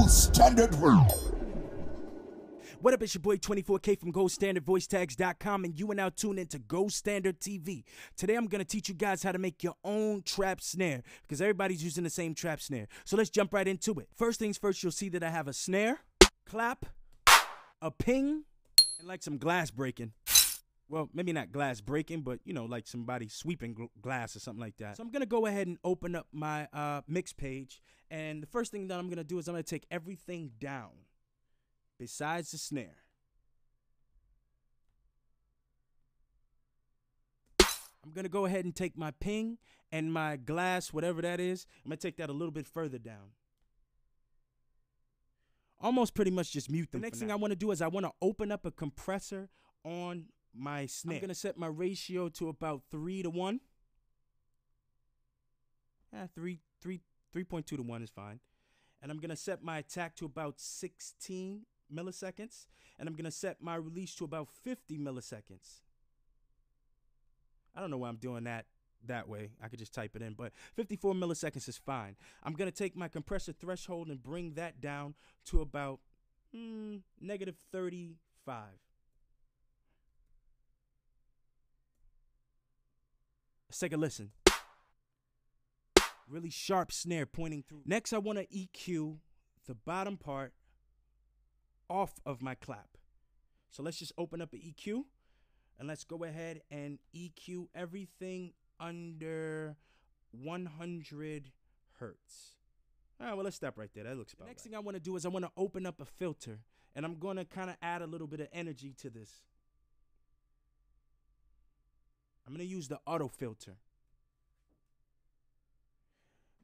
Gold Standard World. What up, it's your boy 24K from GoldStandardVoiceTags.com, and you are now tuned into Gold Standard TV. Today I'm going to teach you guys how to make your own trap snare, because everybody's using the same trap snare. So let's jump right into it. First things first, you'll see that I have a snare, clap, a ping, and like some glass breaking. Well, maybe not glass breaking, but you know, like somebody sweeping glass or something like that. So I'm going to go ahead and open up my mix page, and the first thing that I'm going to do is I'm going to take everything down besides the snare. I'm going to go ahead and take my ping and my glass, whatever that is, I'm going to take that a little bit further down. Almost pretty much just mute them. The next thing I want to do is I want to open up a compressor on my snare. I'm going to set my ratio to about 3 to 1. 3.2 to 1 is fine. And I'm going to set my attack to about 16 milliseconds, and I'm going to set my release to about 50 milliseconds. I don't know why I'm doing that way. I could just type it in, but 54 milliseconds is fine. I'm going to take my compressor threshold and bring that down to about negative 35. Let's take a listen. Really sharp snare pointing through. Next, I want to EQ the bottom part off of my clap. So let's just open up an EQ, and let's go ahead and EQ everything under 100 hertz. All right, well, let's stop right there. That looks about right. Next thing I want to do is I want to open up a filter, and I'm going to kind of add a little bit of energy to this. I'm going to use the auto filter.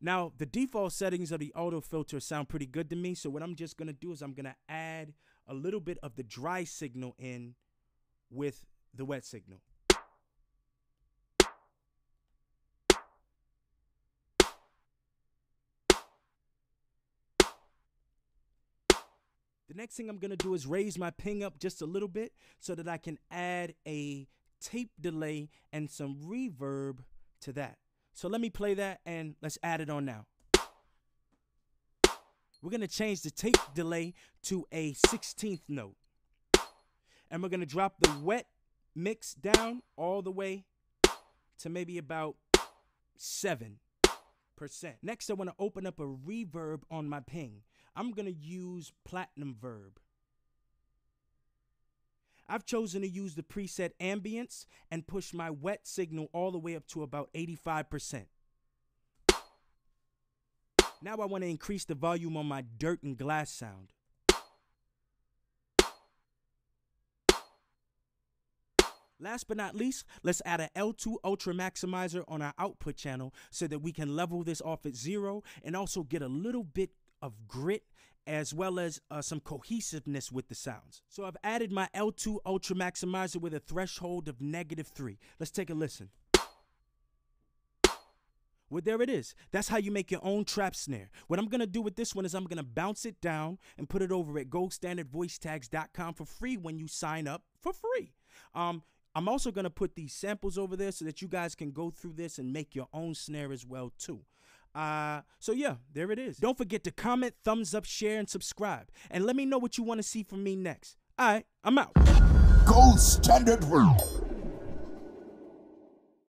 Now, the default settings of the auto filter sound pretty good to me, so what I'm just going to do is I'm going to add a little bit of the dry signal in with the wet signal. The next thing I'm going to do is raise my ping up just a little bit so that I can add a tape delay and some reverb to that. So let me play that and let's add it on now. We're going to change the tape delay to a 16th note. And we're going to drop the wet mix down all the way to maybe about 7%. Next, I want to open up a reverb on my ping. I'm going to use Platinum Verb. I've chosen to use the preset ambience and push my wet signal all the way up to about 85%. Now I want to increase the volume on my dirt and glass sound. Last but not least, let's add an L2 Ultra Maximizer on our output channel so that we can level this off at 0 and also get a little bit of grit as well as some cohesiveness with the sounds. So I've added my L2 Ultra Maximizer with a threshold of -3. Let's take a listen. Well, there it is. That's how you make your own trap snare. What I'm going to do with this one is I'm going to bounce it down and put it over at GoldStandardVoiceTags.com for free when you sign up for free. I'm also going to put these samples over there so that you guys can go through this and make your own snare as well too. So yeah, there it is. Don't forget to comment, thumbs up, share, and subscribe. And let me know what you want to see from me next. All right, I'm out. Gold Standard World.